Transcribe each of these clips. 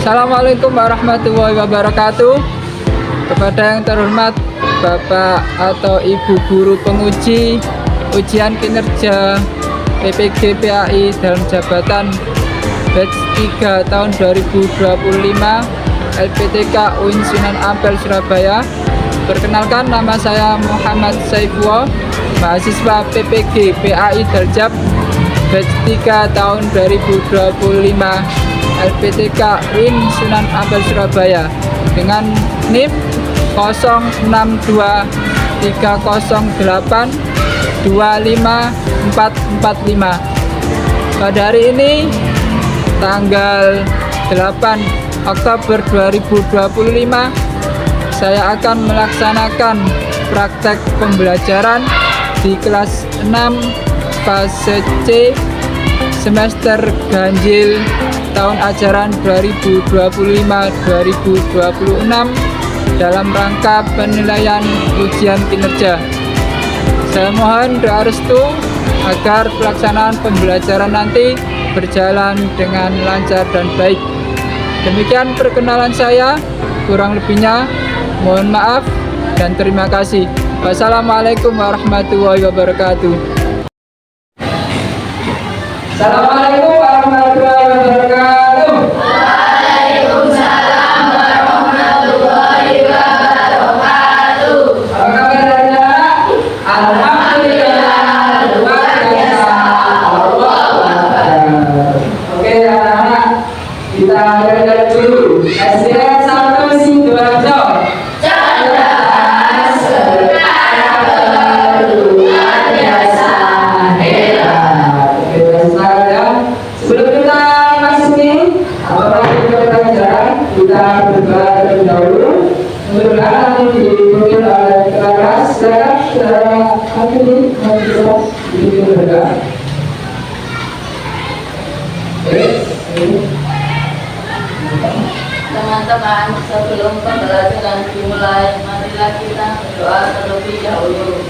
Assalamualaikum warahmatullahi wabarakatuh. Kepada yang terhormat Bapak atau Ibu Guru Penguji Ujian Kinerja PPG PAI dalam jabatan batch 3 tahun 2025 LPTK UIN Sunan Ampel Surabaya. Perkenalkan, nama saya Muhammad Saifullah, mahasiswa PPG PAI Daljab batch 3 tahun 2025 LPTK UIN Sunan Ampel Surabaya dengan NIM 0623082545. Pada hari ini tanggal 8 Oktober 2025 saya akan melaksanakan praktek pembelajaran di kelas 6 fase C semester ganjil tahun ajaran 2025-2026 dalam rangka penilaian ujian kinerja. Saya mohon doa restu agar pelaksanaan pembelajaran nanti berjalan dengan lancar dan baik. Demikian perkenalan saya, kurang lebihnya mohon maaf dan terima kasih. Wassalamualaikum warahmatullahi wabarakatuh. Assalamualaikum warahmatullahi wabarakatuh. Waalaikumsalam warahmatullahi wabarakatuh. Apa kabar anak-anak? Alhamdulillah, luar biasa. Allahu Akbar. Oke anak-anak, kita belajar dulu. SDN 1 Sidoarjo. Cerdas, berkarya baru, luar biasa, hebat. Sebelum kita masuki atau lanjut ke pelajaran, kita berdoa terlebih dahulu. Mudah-mudahan nanti dipimpin oleh kelas. Silakan saudara Hafidin bisa dipimpin berdoa. Teman-teman, sebelum pembelajaran dimulai, marilah kita berdoa terlebih dahulu.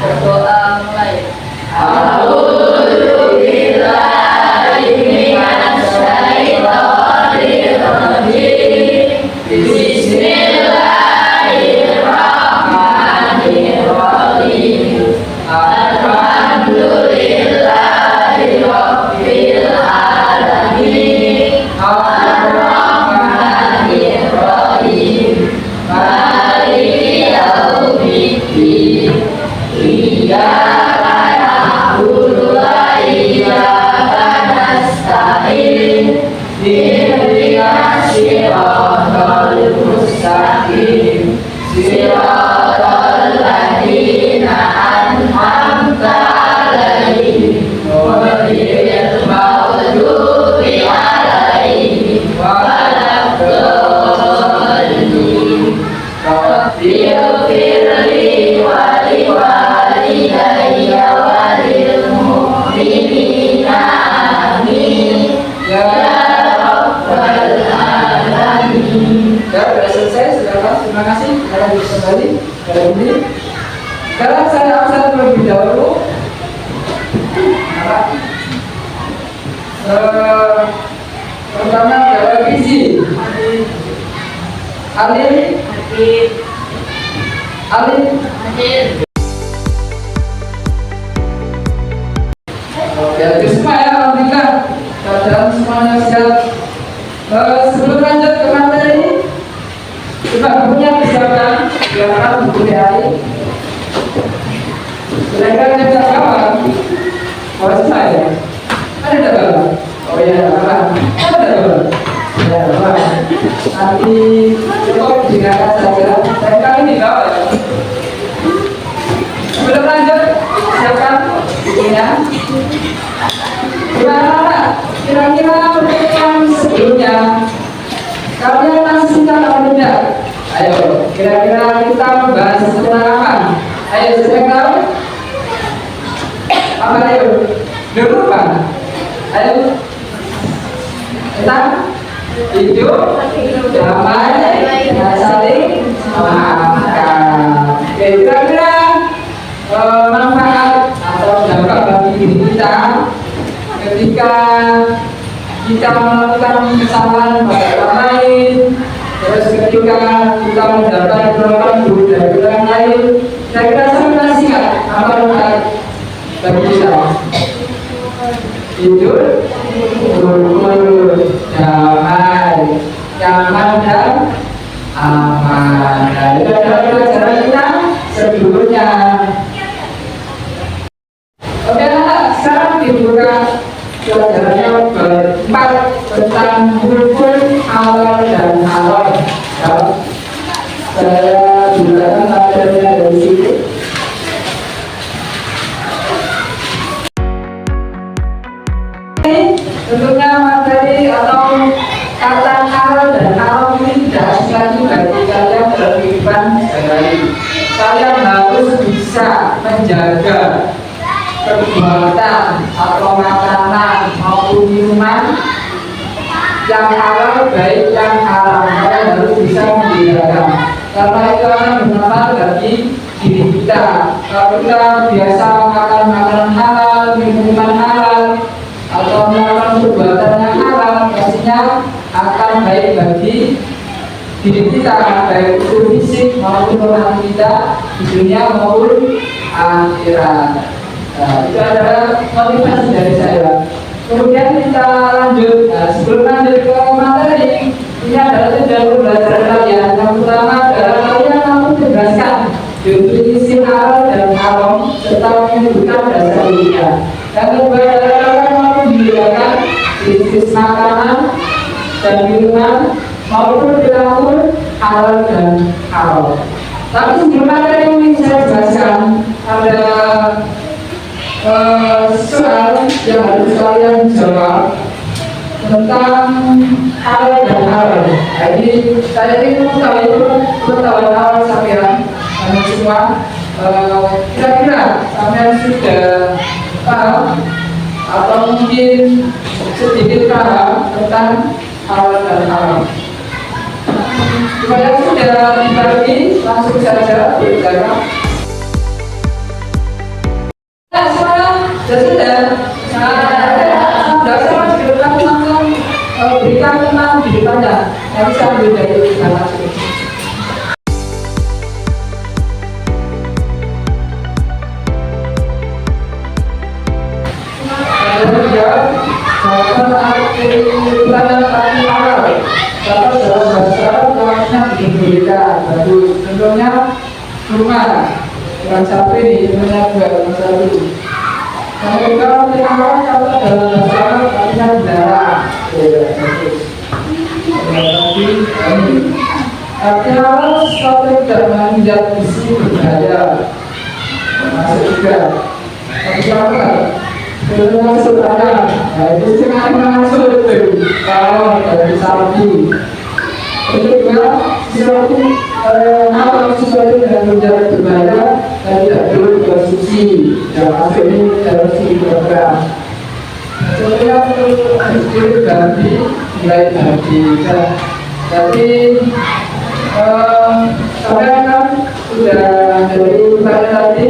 Berdoa mulai. Bismillahirrahmanirrahim. Bismillahirrahmanirrahim. Alhamdulillahirabbil alamin. Ar-Rahmanirrahim. Maliki yaumiddin. Iyyaka na'budu wa iyyaka nasta'in. Ihdinas siratal mustaqim. Siratal ladzina an'amta 'alaihim ghairil maghdubi 'alaihim waladdallin. Rabbighfirli wa liwalidayya wa lil mu'minina amin ya rabbal alamin. Ya, sudah selesai, saudara. Terima kasih. Sekarang bisa kembali pada ini. Sekarang saya absen terlebih dahulu. Pertama adalah gizi. Alif. Ya, itu semua ya, alhamdulillah. Keadaan semuanya sehat. Sebelum lanjut ke materi, coba bukunya disiapkan. Silakan buku diari. Silakan kita bawa. Oh, saya. Ada tak bawa? Oh ya, bawa. Ada bawa. Ya, bawa. Nanti cukup digunakan saja. Dan kali ini bawa. Sebelum lanjut, siapkan bukunya. Gimana? Kira-kira untuk yang sebelumnya kalian masih ingat atau tidak? Ayo, kira-kira kita membahas tentang apa? Ayo, siapa yang tahu? Apa ayo? Dulu Pak. Ayo. Tentang hidup, damai, dan saling memaafkan. Oke, kira-kira manfaat ketika kita melakukan kesalahan pada orang lain, terus ketika kita mendapat penolakan buruk dari orang lain, kira-kira saya nasihat apa bagi kita? Jujur, damai, nyaman dan aman. Nah, itu adalah pelajaran kita sebelumnya. Oke, sekarang dibuka pelajarannya berempat tentang hukum halal dan haram. Ya. Saya gunakan materinya dari sini. Tentunya materi atau kata halal dan haram ini tidak asing lagi bagi kalian dalam kehidupan sehari-hari. Kalian harus bisa menjaga perbuatan atau makanan maupun minuman yang halal baik yang haram. Kalian harus bisa membedakan, karena itu akan bermanfaat bagi diri kita. Kalau kita biasa makan makanan halal, minuman halal, atau melakukan perbuatan yang halal, pastinya akan baik bagi diri kita, baik itu fisik maupun rohani kita di dunia maupun akhirat. Nah, itu adalah motivasi dari saya. Kemudian kita lanjut. Nah, sebelum lanjut ke materi, ini adalah tujuan belajar kalian. Yang pertama adalah kalian mampu menjelaskan definisi halal dan haram serta menyebutkan dasar logika. Yang kedua adalah kalian mampu membedakan jenis makanan dan minuman maupun perilaku halal dan haram. Tapi sebelum materi ini saya jelaskan, ada soal yang harus kalian jawab tentang halal dan haram. Jadi saya ini pengetahuan awal sampean semua. Kira-kira sampean sudah paham atau mungkin sedikit paham tentang halal dan haram. Supaya sudah dibagi, langsung saja berbicara. Sudah sama di depan langsung berikan tentang di depannya. Nanti saya ambil dari sana. Contohnya rumah, bukan satu ini, sebenarnya bukan satu. Kalau kita kalau dalam bahasa artinya darah, artinya sesuatu yang tidak menginjak besi berbahaya, masuk juga. Apa? Kalau masuk tanah, itu sengaja masuk itu. Kalau dari sapi, itu juga sesuatu sesuatu yang menjadi berbahaya dan tidak perlu dikonsumsi. Dan masuk ini harus diprogram. Sebenarnya itu ganti mulai dari jadi saya kan sudah dari tadi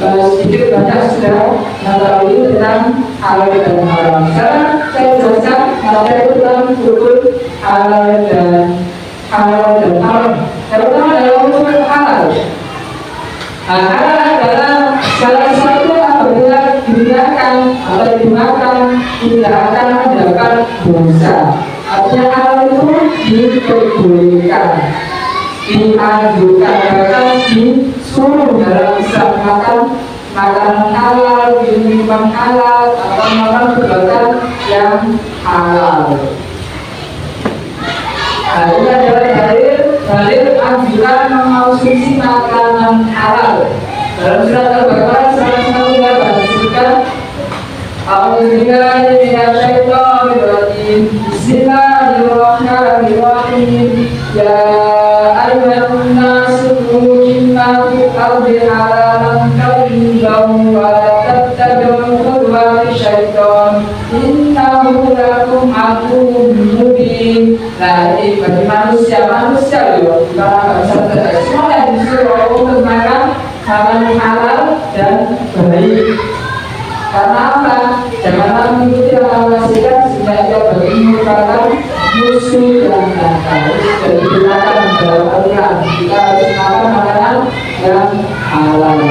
sedikit banyak sudah mengetahui tentang halal dan haram. Sekarang saya jelaskan materi tentang hukum halal dan haram. Yang pertama adalah hukum halal. Halal adalah salah satu apabila digunakan atau dimakan tidak akan mendapat dosa. Artinya halal itu diperbolehkan, dianjurkan, bahkan disuruh dalam Islam makan makanan halal, minuman halal, atau makan perbuatan yang halal. Nah, ini adalah dalil anjuran mengonsumsi makanan halal. Dalam surat Al-Baqarah 118 disebutkan, A'udzubillahi minasyaitonir rajim. Bismillahirrahmanirrahim. Ya ayyuhan nasu kulu mimma fil ardi halalan thayyiban wa la tattabi'u khutuwati syaitan. Innahu lakum aduwwun mubin. Nah, ini bagi manusia loh, para bangsa semua yang disuruh untuk makan makanan halal dan baik. Karena apa? Janganlah mengikuti orang susu dan harus digunakan dalam aliran. Kita harus makan makanan yang halal.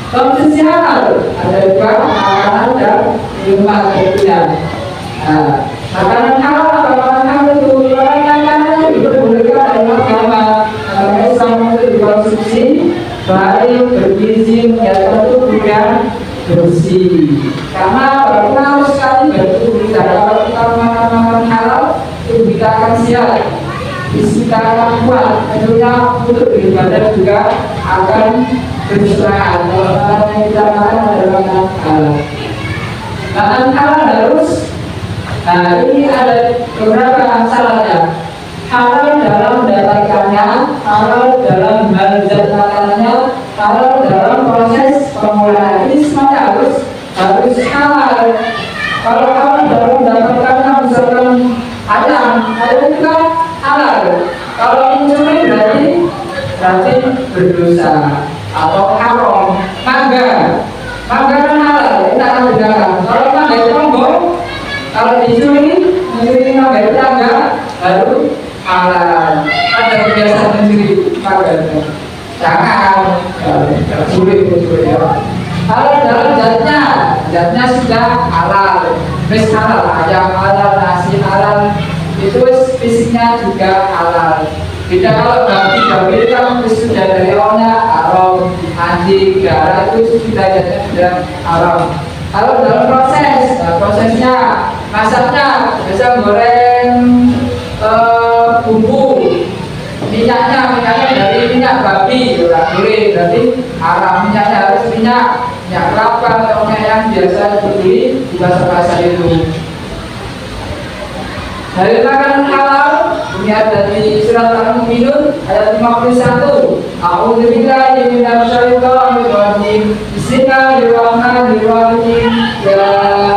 Konsumsi halal ada juga makanan dan minuman tentunya. Nah, makanan halal apa makanan halal itu? Makanan itu diperbolehkan dalam agama Islam untuk dikonsumsi, baik, bergizi, menyatakan tubuh yang bersih. Karena pengaruh sekali bagi tubuh kita. Kalau kita makan makanan halal, tubuh kita akan sehat, fisik kita akan kuat. Tentunya untuk beribadah juga akan bersemangat. Kalau makanan yang kita makan adalah makanan halal. Makanan halal harus. Nah, ini ada beberapa syaratnya. Halal dalam mendapatkannya, halal dalam melezat makanannya, halal dalam proses pengolahan. Ini semuanya harus halal. Kalau halal dalam mendapatkannya, misalkan ayam itu kan halal. Kalau mencuri berarti berdosa atau haram. Mangga kan halal, kita akan gunakan. Kalau mangga itu monggo, kalau mencuri mangga itu baru halal. Ada kebiasaan mencuri mangga, jangan sulit mencuri. Halal dalam zatnya sudah halal, mis halal, ayam halal, nasi halal, itu fisiknya juga halal. Beda kalau babi kan sudah dari awalnya haram, anjing, darah itu sudah haram. Kalau dalam prosesnya, masaknya bisa goreng bumbu, minyaknya dari minyak babi, boleh, berarti haram. Minyaknya harus minyak kelapa atau minyak yang biasa dibeli di pasar-pasar itu. Dari makanan halal, ini ada di surat Al-Mu'minun ayat 51. A'udzubillahi minasyaitonir rajim. Bismillahirrahmanirrahim. Ya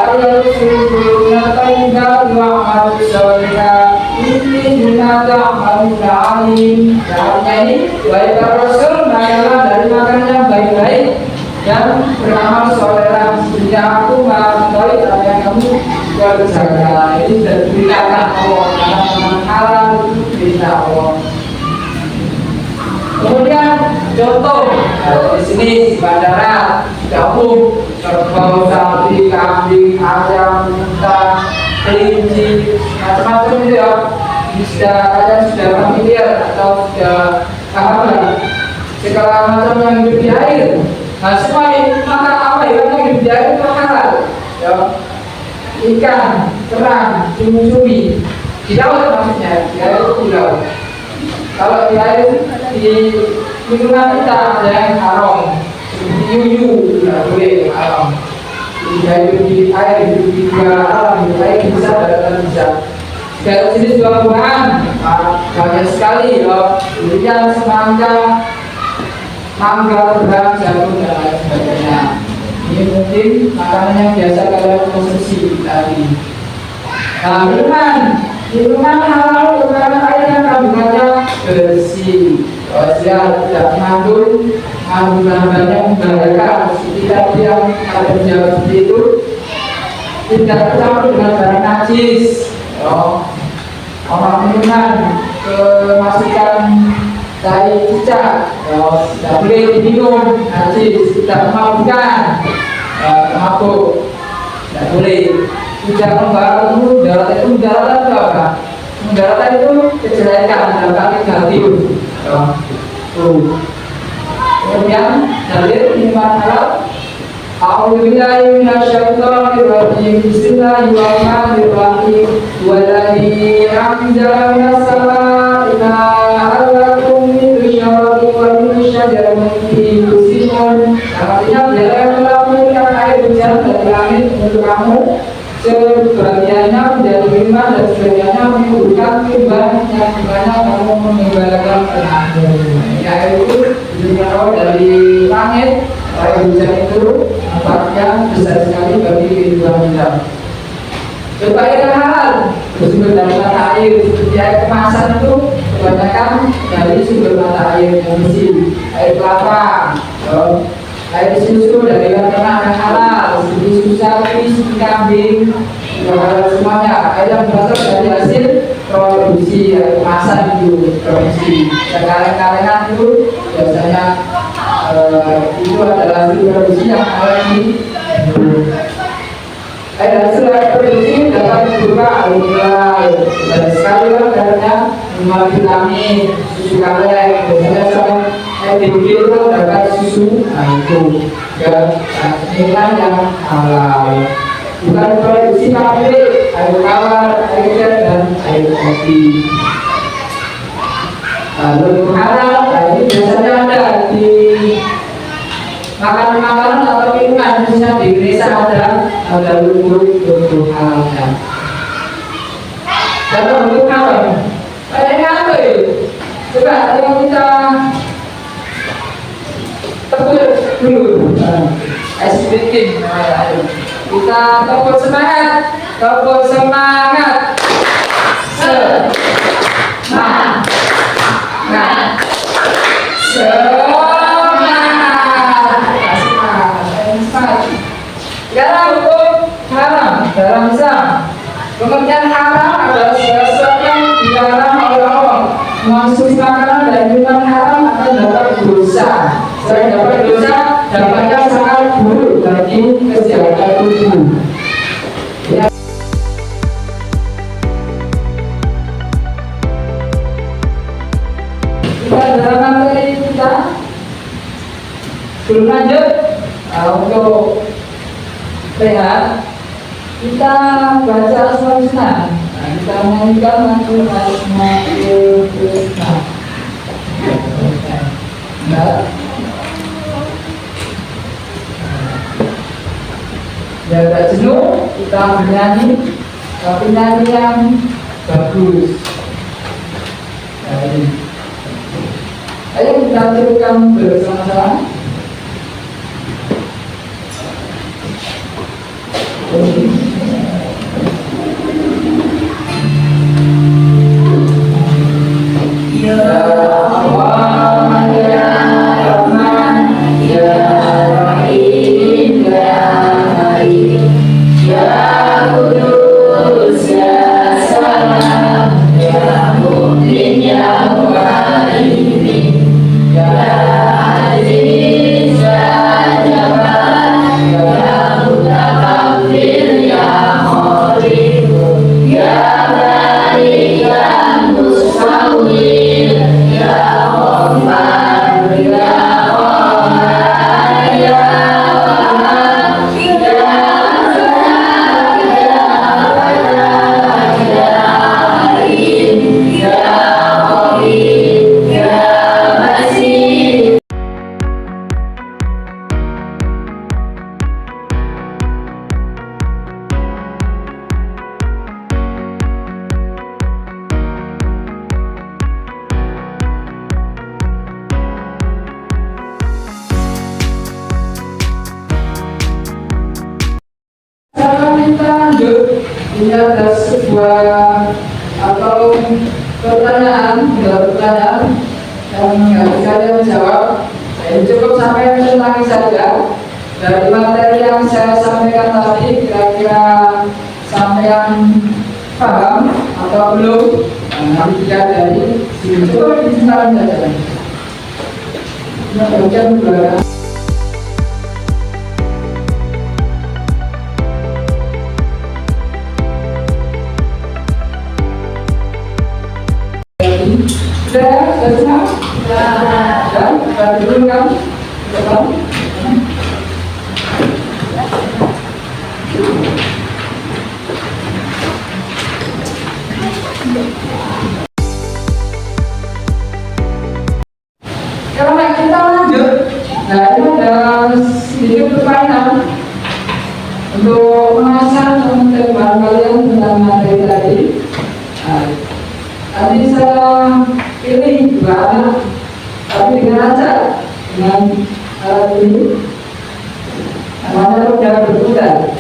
ayyuhallazina amanu wa'malus shalihat. Inni bima ta'maluna 'alim. Artinya ini, wahai para rasul, makanlah dari makanan yang baik-baik dan beramal soleh. Sesungguhnya aku mengetahui apa yang kamu kerjakan. Ini sudah diberitakan Allah, karena halal itu berita Allah. Kemudian contoh di sini di bandara gabung kerbau, sapi, kambing, ayam, unta, kelinci, macam-macam itu ya. Ini kalian sudah familiar atau sudah paham segala macam yang hidup di air. Nah, semua maka apa ya yang hidup di air itu halal. Ya. Ikan, kerang, cumi-cumi di laut, maksudnya di air itu di laut. Kalau di air di lingkungan kita ada yang haram, seperti yuyu tidak boleh, haram. Hidup di air, hidup di alam, hidup air bisa, daratan bisa. Segala jenis buah-buahan banyak sekali loh, durian, semangka, mangga, berang, jagung, dan lain sebagainya. Ini mungkin makanan yang biasa kalian konsumsi tadi. Nah, minuman halal merupakan air yang kandungannya bersih, tidak mengandung bahan-bahan yang membahayakan. Seperti tadi yang ada menjawab seperti itu, tidak tercampur dengan barang najis. Orang minuman kemasukan tai cicak, tidak boleh diminum, najis, tidak memabukkan, mabuk, tidak boleh. Tidak membawa daratan itu apa? Daratan itu kejelekan, dalam kali negatif. Kemudian dalil minuman halal. A'udzubillahi minasyaitonir rajim. Bismillahirrahmanirrahim. Walladzi anzala minas samaa'i ma'an lakum min syarabi wa min syajaratin fihi tusimun. Artinya dia yang telah memberikan air hujan dari langit untuk kamu, sebagiannya menjadi minuman dan sebagiannya menimbulkan limbah yang dimana kamu meninggalkan tenaga. Air itu diberikan dari langit. Air hujan itu manfaatnya besar sekali bagi kehidupan kita. Coba air yang halal bersumber dari mata air, seperti air kemasan itu kebanyakan dari sumber mata air yang bersih, air kelapa, air susu dari hewan ternak yang halal, seperti susu sapi, susu kambing, semuanya yang berasal dari hasil produksi kemasan itu produksi. Kaleng-kalengan itu biasanya itu adalah hasil produksi yang ada di hasil produksi dapat berupa aluminium dan sekali katanya vitamin susu kaleng biasanya sampai dibikin dapat susu. Nah itu ya inilah yang halal, bukan produksi pabrik air tawar, air gas dan air kopi. Lalu halal ini biasanya ada di makanan-makanan atau minuman, misalnya di Indonesia ada lumpur halalnya. Kalau untuk halal, kayaknya apa itu? Coba kalau kita tepuk dulu, ice breaking namanya. Kita tepuk semangat, semangat. Sekarang hukum haram dalam Islam. Pengertian haram adalah segala sesuatu yang dilarang oleh Allah. Mengonsumsi makanan dan minuman haram akan dapat dosa. Selain dapat dosa, dampaknya sangat buruk bagi kesehatan tubuh. Dalam materi kita belum lanjut untuk sehat kita baca Asmaul Husna. Kita menyanyikan lagu Asmaul Husna. Biar tak jenuh kita bernyanyi, tapi nyanyi yang bagus. Ayo kita teruskan bersama-sama. Ya Allah, ya Rahman, ya Rahim, ya Rahim, ya Qudus, ya Salam, ya Mu'min, ya Mu'min, ya Aziz, ya Jabbar, ya Mutakabbir, ya Khalid, ya Barik, ya Mustawir, ya Ghaffar, ya Qahhar, ya Wahhab, ya Razak, ya Fattah, ya Alim, ya Khabir, ya Basir. Sekarang kita lanjut. Ini ada sebuah atau pertanyaan yang harus kalian jawab. Cukup sampai menentangi saja. Dari materi yang saya sampaikan tadi, kira-kira sampean paham atau belum? Nanti kita dari sini coba diceritakan saja. Ini bagian belakang. Sudah senang? Dan dulu kan? Depan. Kalau kita lanjut, nah ini ada sedikit permainan untuk mengasah teman-teman kalian tentang materi tadi. Tadi saya pilih dua anak, tapi dengan aja dengan alat ini, namanya roda berputar.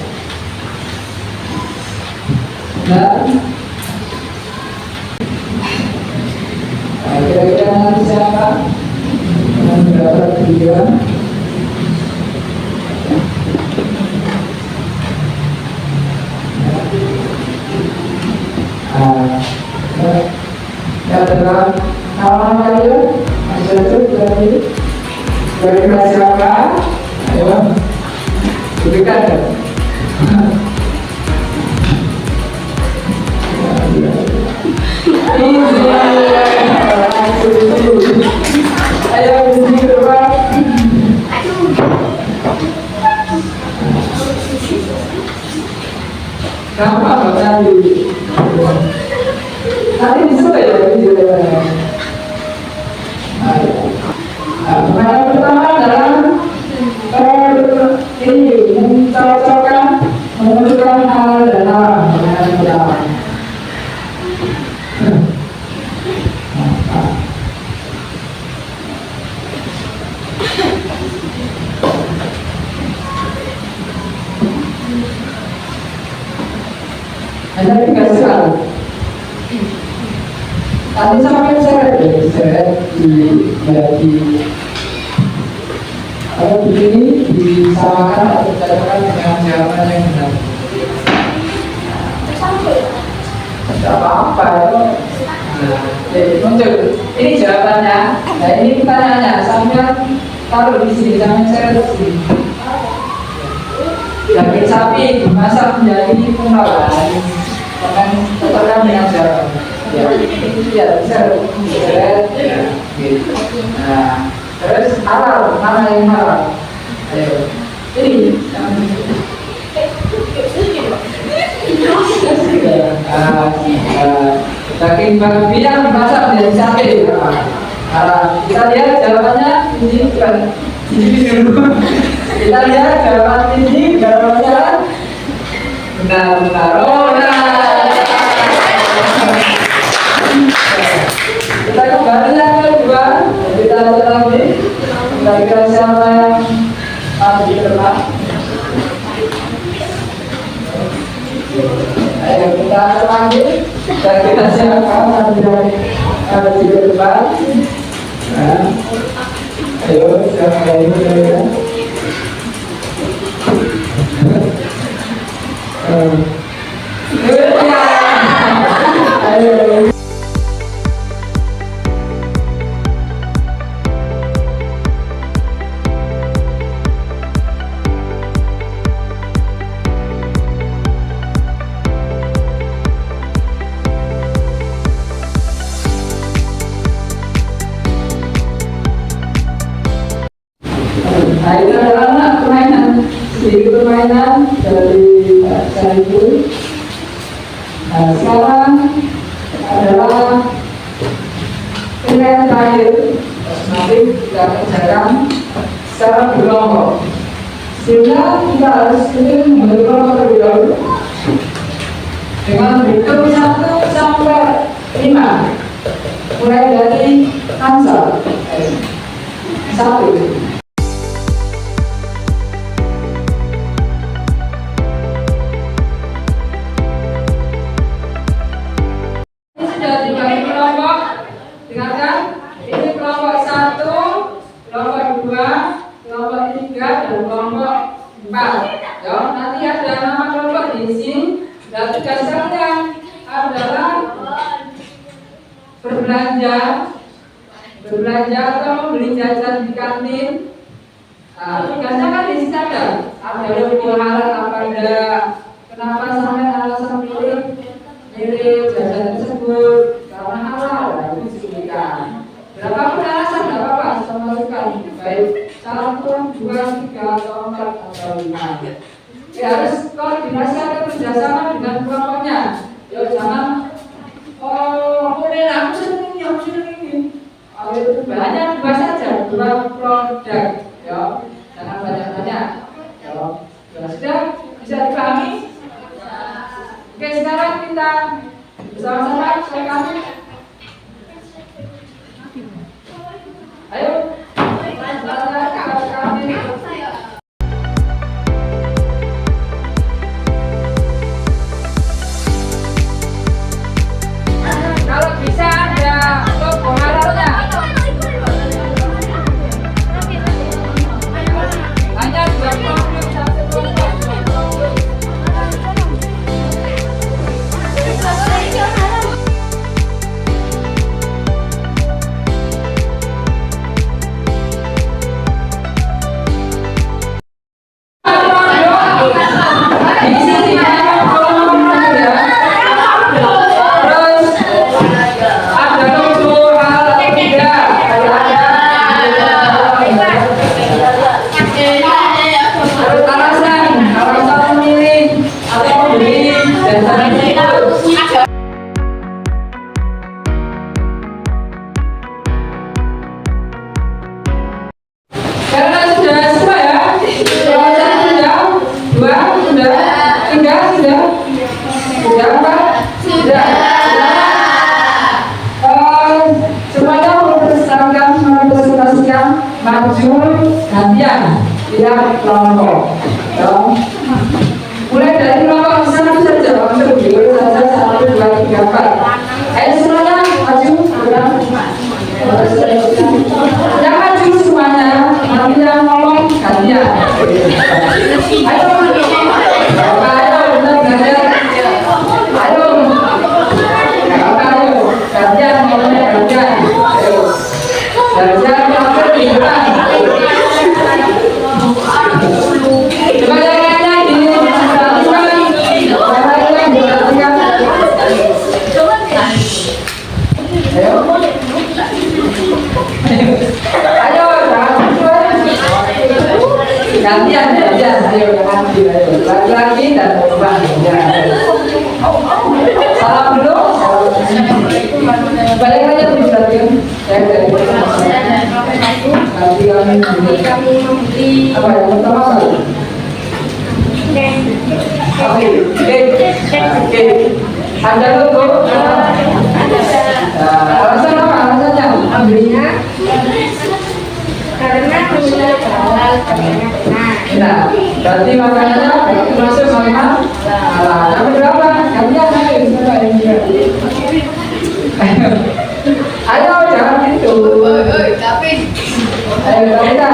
Nah, kira-kira nanti siapa yang mendapat pikiran? adalah nama kalian. Dari siapa? Ayo, berikan. Ayo, di depan. Gampang tadi. Tadi bisa ya di depan. Pertanyaan pertama adalah ini menentukan hal dalam pertanyaan pertama. Ada 3 soal. Tadi sampai saya dibagi kalau begini disamakan atau dicocokkan dengan jawaban yang benar. Tidak apa-apa muncul. Ini jawabannya. Nah ini pertanyaannya. Sampai taruh di sini, sampai saya di sini. Daging sapi dimasak menjadi pengolahan. Akan cocokkan dengan jawaban. Ya, bisa. Nah, terus halal, mana yang halal? Ayo, ini. Daging babi yang dimasak menjadi sate. Kita lihat jawabannya ini bukan ini dulu. Kita lihat jawaban ini jawabannya benar. Oh, kita kembali yang kedua, kita lihat lagi. Kira-kira siapa yang maju ke depan? Ayo kita lanjut. Kira-kira siapa maju ke depan? Ayo siapa yang maju? Ayo. Nah itu adalah permainan, sedikit permainan dari saya itu. Nah sekarang adalah penilaian terakhir. Nanti kita kerjakan secara berkelompok. Sehingga kita harus membentuk kelompok terlebih dahulu dengan hitung 1 sampai 5. Mulai dari Hansal 1. Ya, nanti ada nama kelompok di sini. Dan tugasnya adalah berbelanja atau membeli jajan di kantin. Nah, tugasnya kan di sini ada hukum halal apa enggak, kenapa sampai alasan pilih jajan tersebut karena halal, itu disebutkan. Berapapun alasan tidak apa-apa, sama sekali. Baik 1, 2, 3, atau 4, atau 5. Ya harus koordinasi atau kerjasama dengan kelompoknya. Ya jangan boleh aku seneng ini. Itu banyak dua saja, 2 produk. Ya jangan banyak-banyak. Ya sudah bisa dipahami. Oke sekarang kita bersama-sama kami. Ayo. Kalau bisa ada logo halalnya. Hanya 2 produk, 1 produk. maju gantian tiap kelompok. Ya. Mulai dari kelompok satu saja, masuk dulu saja 1, 2, 3, 4. Ayo semuanya maju, gerak. Yang maju semuanya, nanti yang ngomong gantian. Ayo, benar belajar. Ayo, gantian ngomongnya gantian. Gantian ngomongnya gantian. Coba yang lainnya ayo, gantian, ayo laki-laki dan perempuan. Salam dulu, balik aja dulu stadion. Kami apa yang pertama kali? Oke. Ada logo. Alasan apa? Alasannya? Ambilnya karena halal, nah, berarti makanannya masuk makanan halal. Yang berapa? Kalian ayo jangan gitu. Ayo kita.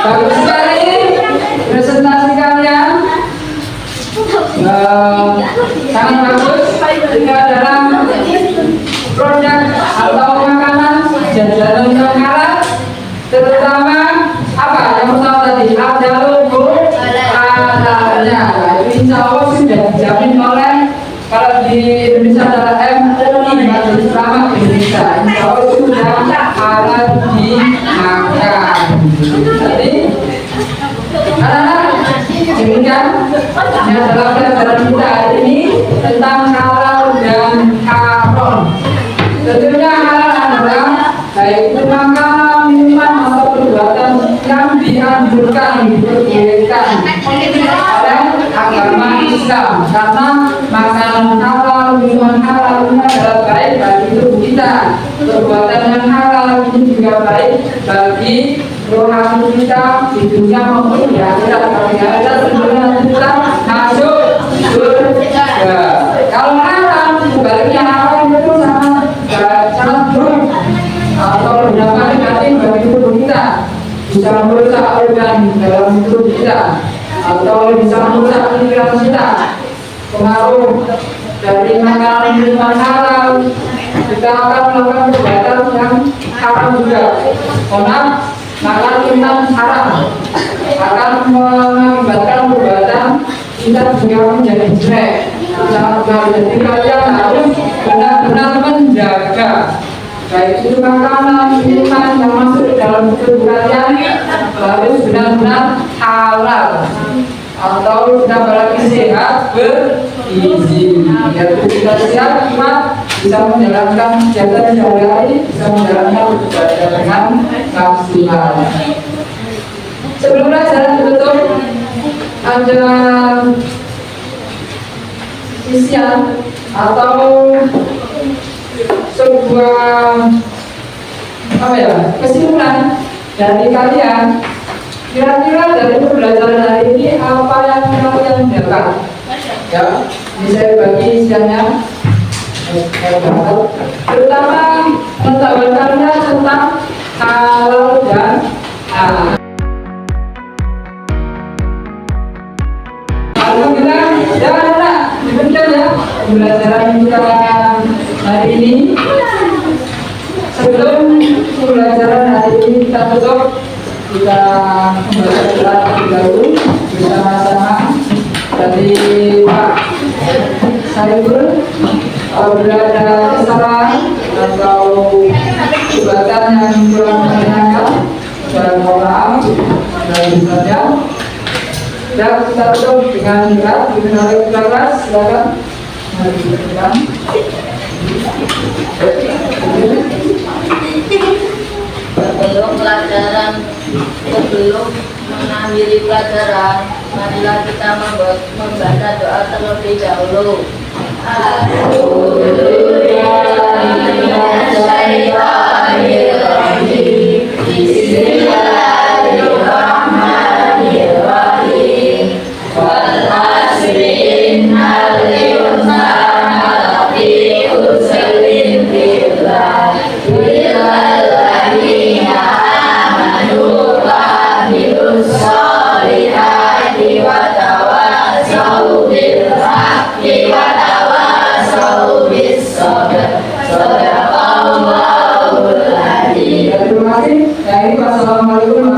Bagus sekali presentasi kalian, sangat bagus. Jika dalam produk atau makanan jajanan makanan, terutama apa yang pertama tadi ada logo halalnya. Insya Allah sudah dijamin oleh kalau di Indonesia adalah MUI Majelis Ulama Indonesia. Insya Allah sudah halal dimakan. Jadi anak-anak demikian yang dalam pelajaran kita hari ini tentang halal dan haram. Tentunya halal adalah baik itu makanan, minuman atau perbuatan yang dianjurkan diperbolehkan oleh agama Islam, karena makanan halal, minuman halal ini adalah baik bagi tubuh kita. Perbuatan yang halal ini juga baik bagi rohani kita di dunia maupun di akhirat. Kalau di akhirat sebenarnya kita masuk surga. Kalau haram, sebaliknya haram itu sangat buruk atau berdampak negatif bagi tubuh kita. Bisa merusak organ dalam tubuh kita atau bisa merusak pikiran kita. Pengaruh dari makanan minuman halal, kita akan melakukan perbuatan yang haram juga. Makan minuman haram akan mengakibatkan perbuatan kita juga menjadi jelek. Jadi kalian harus benar-benar menjaga baik itu makanan, minuman yang masuk ke dalam tubuh kalian harus benar-benar halal atau sudah berarti sehat bergizi. Ya, kita siap iman bisa menjalankan kegiatan sehari-hari, bisa menjalankan ibadah dengan maksimal. Sebelum pelajaran ditutup, ada isian atau sebuah kesimpulan dari kalian. Kira-kira dari pembelajaran hari ini apa yang kalian dapat? Ya, ini saya bagi isiannya. Terutama mengetahuinya tentang halal dan haram. Alhamdulillah, jangan demikian ya pembelajaran kita hari ini. Sebelum pembelajaran hari ini kita tutup, kita membaca terlebih dahulu bersama-sama dari Pak Saiful. Apabila ada kesalahan atau perbuatan yang kurang menyenangkan, saya mohon maaf dan besarnya. Dan kita tutup dengan berat, dengan keras, silakan. Mari kita terbang. Sebelum pelajaran, sebelum mengakhiri pelajaran, marilah kita membaca doa terlebih dahulu. Bismillahirrahmanirrahim. Wal asri innal insana lafi khusrin illa alladzina amanu wa amilus solihati wa tawassaw bil haqqi wa tawassaw bis sabr. Shadaqallahul adzim. Terima kasih. Assalamualaikum